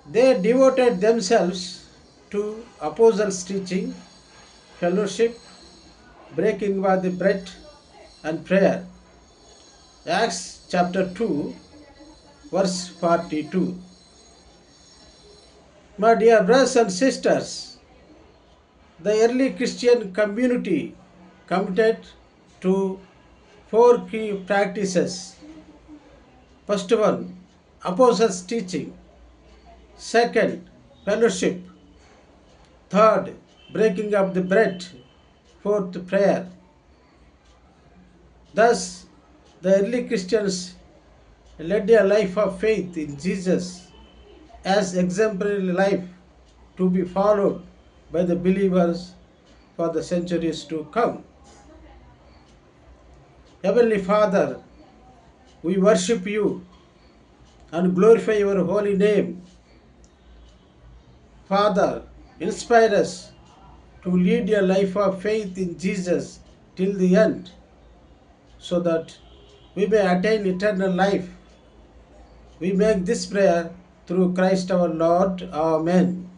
They devoted themselves to apostles' teaching, fellowship, breaking of the bread, and prayer. Acts chapter 2, verse 42. My dear brothers and sisters, the early Christian community committed to four key practices. First one, apostles' teaching. Second, fellowship. Third, breaking of the bread. Fourth, prayer. Thus, the early Christians led a life of faith in Jesus as exemplary life to be followed by the believers for the centuries to come. Heavenly Father, we worship you and glorify your holy name. Father, inspire us to lead a life of faith in Jesus till the end, so that we may attain eternal life. We make this prayer through Christ our Lord. Amen.